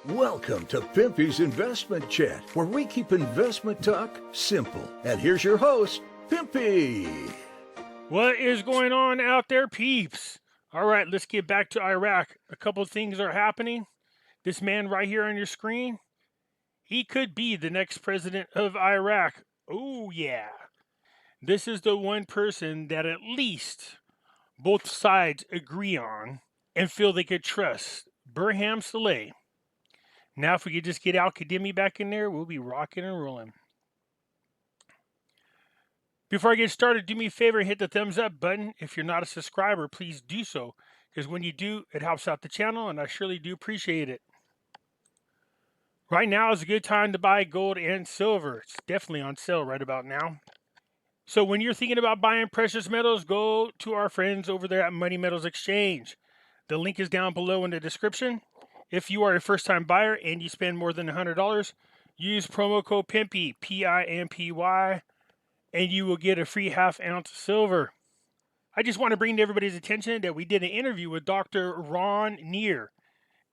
Welcome to Pimpy's Investment Chat, where we keep investment talk simple. And here's your host, Pimpy. What is going on out there, peeps? All right, let's get back to Iraq. A couple of things are happening. This man right here on your screen, he could be the next president of Iraq. Oh, yeah. This is the one person that at least both sides agree on and feel they could trust. Burham Saleh. Now, if we could just get Al-Kadhimi back in there, we'll be rocking and rolling. Before I get started, do me a favor and hit the thumbs up button. If you're not a subscriber, please do so, because when you do, it helps out the channel, and I surely do appreciate it. Right now is a good time to buy gold and silver. It's definitely on sale right about now. So when you're thinking about buying precious metals, go to our friends over there at Money Metals Exchange. The link is down below in the description. If you are a first-time buyer and you spend more than $100, use promo code Pimpy, P-I-M-P-Y, and you will get a free half-ounce of silver. I just want to bring to everybody's attention that we did an interview with Dr. RONA,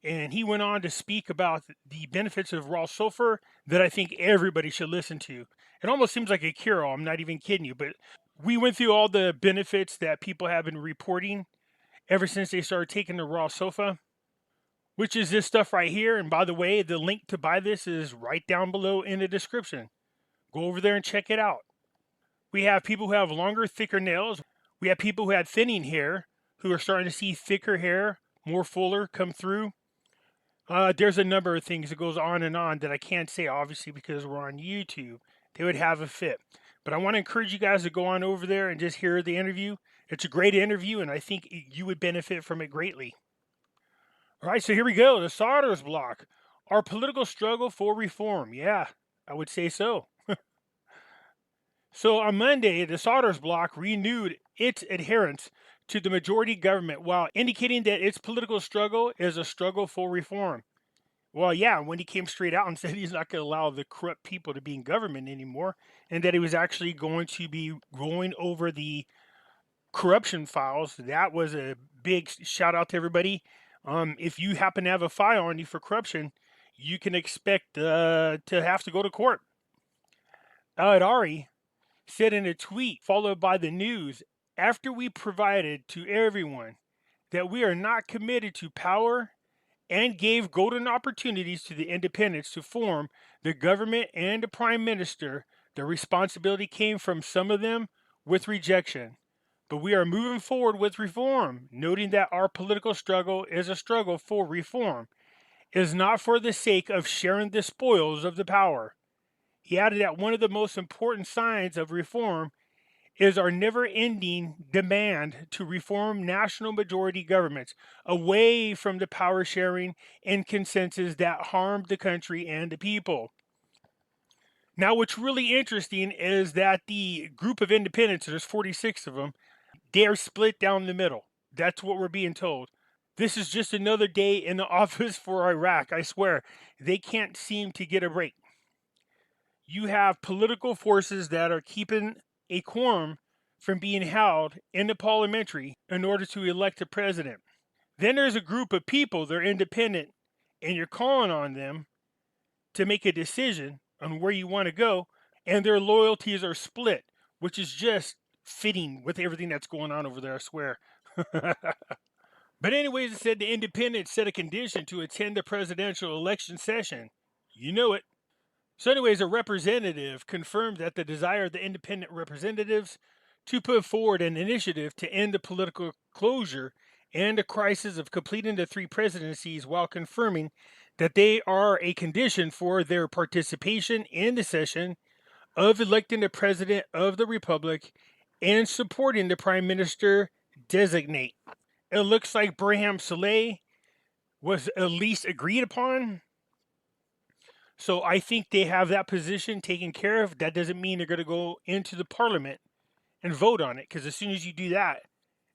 and he went on to speak about the benefits of raw sulfur that I think everybody should listen to. It almost seems like a cure-all, I'm not even kidding you, but we went through all the benefits that people have been reporting ever since they started taking the raw sulfur, which is this stuff right here. And by the way, the link to buy this is right down below in the description. Go over there and check it out. We have people who have longer, thicker nails. We have people who had thinning hair who are starting to see thicker hair, more fuller come through. There's a number of things that goes on and on that I can't say, obviously, because we're on YouTube. They would have a fit. But I want to encourage you guys to go on over there and just hear the interview. It's a great interview, and I think you would benefit from it greatly. All right, so here we go. The Solder's Block. Our political struggle for reform. Yeah, I would say so. So on Monday, the Solder's Block renewed its adherence to the majority government while indicating that its political struggle is a struggle for reform. Well, yeah, when he came straight out and said he's not going to allow the corrupt people to be in government anymore, and that he was actually going to be going over the corruption files, that was a big shout out to everybody. If you happen to have a file on you for corruption, you can expect to have to go to court. Al-Adari said in a tweet followed by the news, after we provided to everyone that we are not committed to power and gave golden opportunities to the independents to form the government and the prime minister, the responsibility came from some of them with rejection. But we are moving forward with reform, noting that our political struggle is a struggle for reform. It is not for the sake of sharing the spoils of the power. He added that one of the most important signs of reform is our never-ending demand to reform national majority governments away from the power sharing and consensus that harmed the country and the people. Now, what's really interesting is that the group of independents, there's 46 of them, they're split down the middle. That's what we're being told. This is just another day in the office for Iraq. I swear, they can't seem to get a break. You have political forces that are keeping a quorum from being held in the parliamentary in order to elect a president. Then there's a group of people, they're independent, and you're calling on them to make a decision on where you want to go, and their loyalties are split, which is just fitting with everything that's going on over there, I swear. But anyways, it said the independents set a condition to attend the presidential election session. You know it. So anyways, a representative confirmed that the desire of the independent representatives to put forward an initiative to end the political closure and the crisis of completing the 3 presidencies, while confirming that they are a condition for their participation in the session of electing the president of the republic and supporting the prime minister designate. It looks like Burham Saleh was at least agreed upon. So I think they have that position taken care of. That doesn't mean they're going to go into the parliament and vote on it, because as soon as you do that,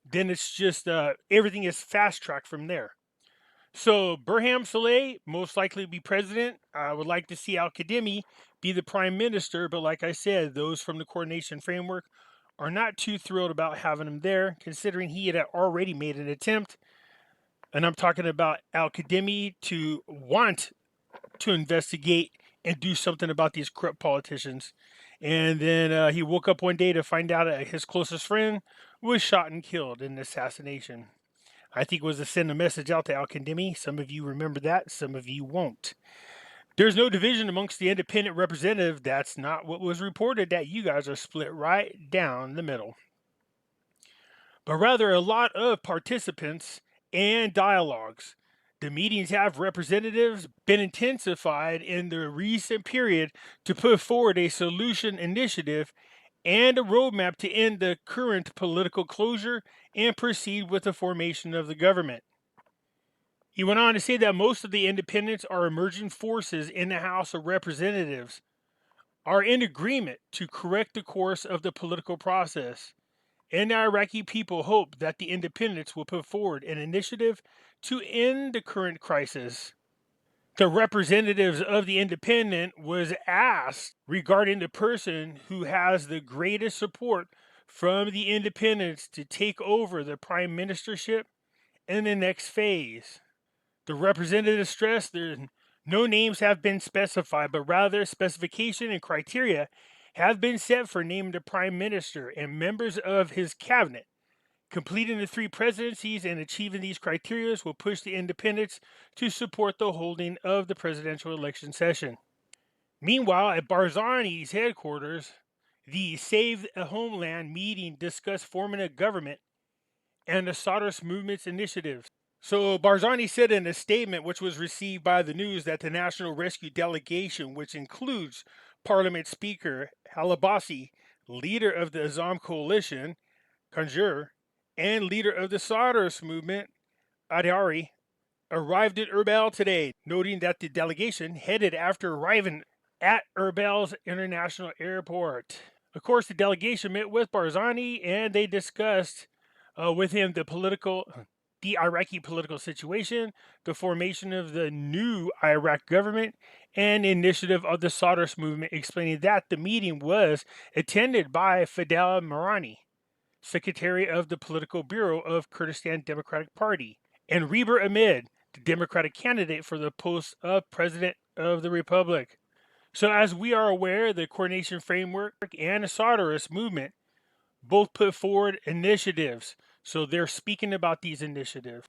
then it's just everything is fast-tracked from there. So Burham Saleh most likely be president. I would like to see Al-Kadhimi be the prime minister, but like I said, those from the coordination framework are not too thrilled about having him there, considering he had already made an attempt, and I'm talking about Al-Kadhimi, to want to investigate and do something about these corrupt politicians. And then he woke up one day to find out his closest friend was shot and killed in an assassination. I think it was to send a message out to Al Kandemi. Some of you remember that, some of you won't. There's no division amongst the independent representative. That's not what was reported, that you guys are split right down the middle. But rather a lot of participants and dialogues. The meetings have representatives been intensified in the recent period to put forward a solution initiative and a roadmap to end the current political closure and proceed with the formation of the government. He went on to say that most of the independents are emerging forces in the House of Representatives are in agreement to correct the course of the political process. And the Iraqi people hope that the independents will put forward an initiative to end the current crisis. The representatives of the independent was asked regarding the person who has the greatest support from the independents to take over the prime ministership in the next phase. The representative stressed that no names have been specified, but rather specification and criteria have been set for naming the prime minister and members of his cabinet. Completing the 3 presidencies and achieving these criteria will push the independents to support the holding of the presidential election session. Meanwhile, at Barzani's headquarters, the Save a Homeland meeting discussed forming a government and the Soros movement's initiatives. So Barzani said in a statement which was received by the news that the National Rescue Delegation, which includes Parliament Speaker Halabasi, leader of the Azam Coalition, Kanjur, and leader of the Soros movement, Adari, arrived at Erbil today, noting that the delegation headed after arriving at Erbil's International Airport. Of course, the delegation met with Barzani and they discussed with him the Iraqi political situation, the formation of the new Iraq government, and the initiative of the Soros movement, explaining that the meeting was attended by Fadel Marani, Secretary of the Political Bureau of Kurdistan Democratic Party, and Reber Ahmed, the Democratic candidate for the post of President of the Republic. So as we are aware, the Coordination Framework and the Soros movement both put forward initiatives. So they're speaking about these initiatives.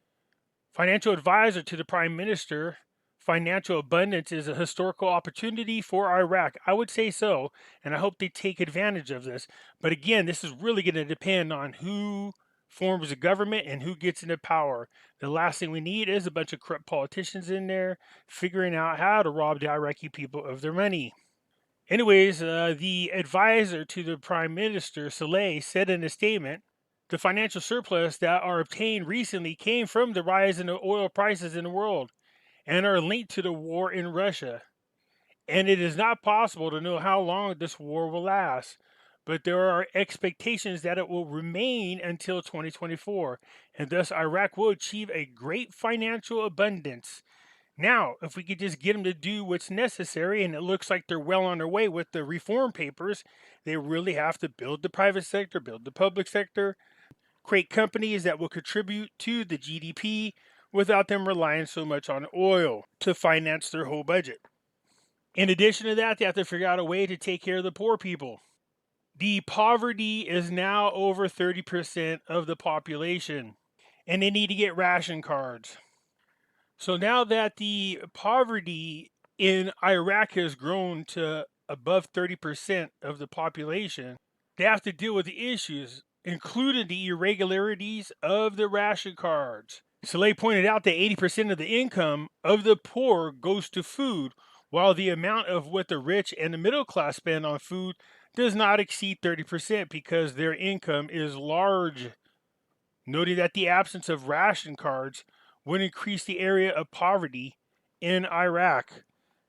Financial advisor to the Prime Minister, financial abundance is a historical opportunity for Iraq. I would say so, and I hope they take advantage of this. But again, this is really going to depend on who forms a government and who gets into power. The last thing we need is a bunch of corrupt politicians in there figuring out how to rob the Iraqi people of their money. Anyways, the advisor to the Prime Minister, Saleh, said in a statement, the financial surplus that are obtained recently came from the rise in the oil prices in the world and are linked to the war in Russia. And it is not possible to know how long this war will last, but there are expectations that it will remain until 2024, and thus Iraq will achieve a great financial abundance. Now, if we could just get them to do what's necessary, and it looks like they're well on their way with the reform papers, they really have to build the private sector, build the public sector, create companies that will contribute to the GDP without them relying so much on oil to finance their whole budget. In addition to that, they have to figure out a way to take care of the poor people. The poverty is now over 30% of the population, and they need to get ration cards. So now that the poverty in Iraq has grown to above 30% of the population, they have to deal with the issues, including the irregularities of the ration cards. Saleh pointed out that 80% of the income of the poor goes to food, while the amount of what the rich and the middle class spend on food does not exceed 30% because their income is large. Noting that the absence of ration cards would increase the area of poverty in Iraq.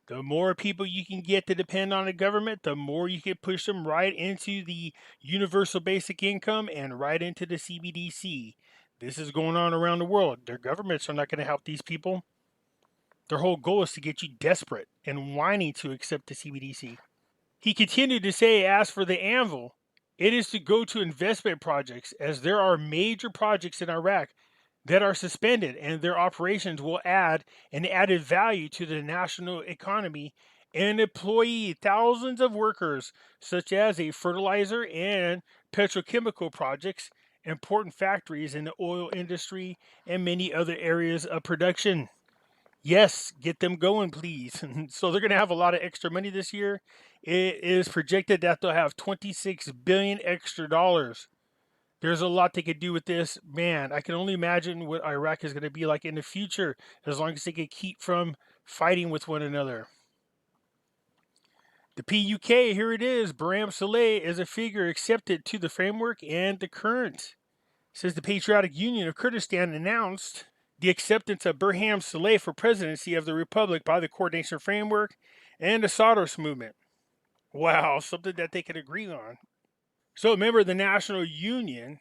The more people you can get to depend on the government, the more you can push them right into the universal basic income and right into the CBDC. This is going on around the world. Their governments are not going to help these people. Their whole goal is to get you desperate and whining to accept the CBDC. He continued to say, as for the anvil, it is to go to investment projects, as there are major projects in Iraq that are suspended, and their operations will add an added value to the national economy and employ thousands of workers, such as a fertilizer and petrochemical projects, important factories in the oil industry, and many other areas of production. Yes, get them going, please. So they're going to have a lot of extra money this year. It is projected that they'll have 26 billion extra dollars. There's a lot they could do with this. Man, I can only imagine what Iraq is going to be like in the future, as long as they can keep from fighting with one another. The PUK, here it is. Barham Saleh is a figure accepted to the framework and the current. Says the Patriotic Union of Kurdistan announced the acceptance of Barham Saleh for presidency of the Republic by the Coordination Framework and the Soros movement. Wow, something that they could agree on. So, a member of the National Union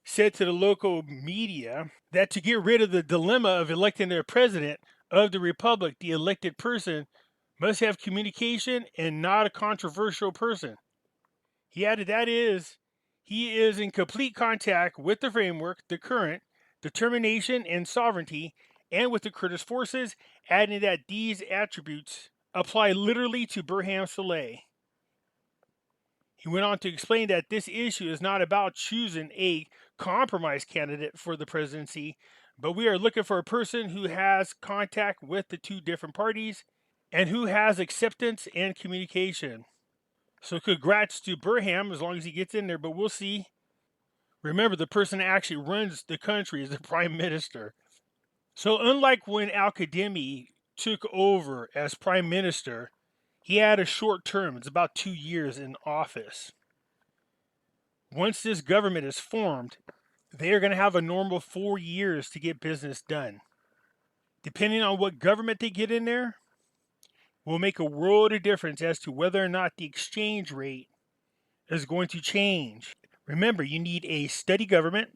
said to the local media that to get rid of the dilemma of electing a president of the Republic, the elected person must have communication and not a controversial person. He added that he is in complete contact with the framework, the current, determination, and sovereignty, and with the Kurdish forces, adding that these attributes apply literally to Barham Saleh. He went on to explain that this issue is not about choosing a compromise candidate for the presidency, but we are looking for a person who has contact with the two different parties and who has acceptance and communication. So congrats to Barham as long as he gets in there, but we'll see. Remember, the person that actually runs the country is the prime minister. So unlike when Al-Kadhimi took over as prime minister, he had a short term. It's about 2 years in office. Once this government is formed, they are going to have a normal 4 years to get business done. Depending on what government they get in there, will make a world of difference as to whether or not the exchange rate is going to change. Remember, you need a steady government,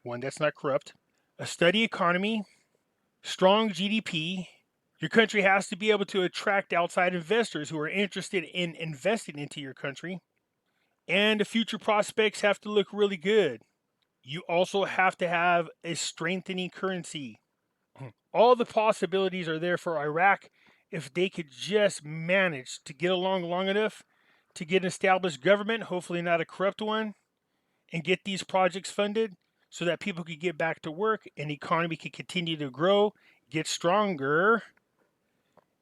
one that's not corrupt, a steady economy, strong GDP. Your country has to be able to attract outside investors who are interested in investing into your country. And the future prospects have to look really good. You also have to have a strengthening currency. All the possibilities are there for Iraq if they could just manage to get along long enough to get an established government, hopefully not a corrupt one, and get these projects funded so that people could get back to work and the economy could continue to grow, get stronger,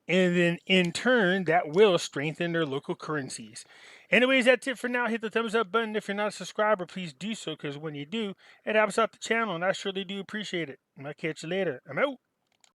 and then in turn, that will strengthen their local currencies. Anyways, that's it for now. Hit the thumbs up button. If you're not a subscriber, please do so, because when you do, it helps out the channel, and I surely do appreciate it. I'll catch you later. I'm out.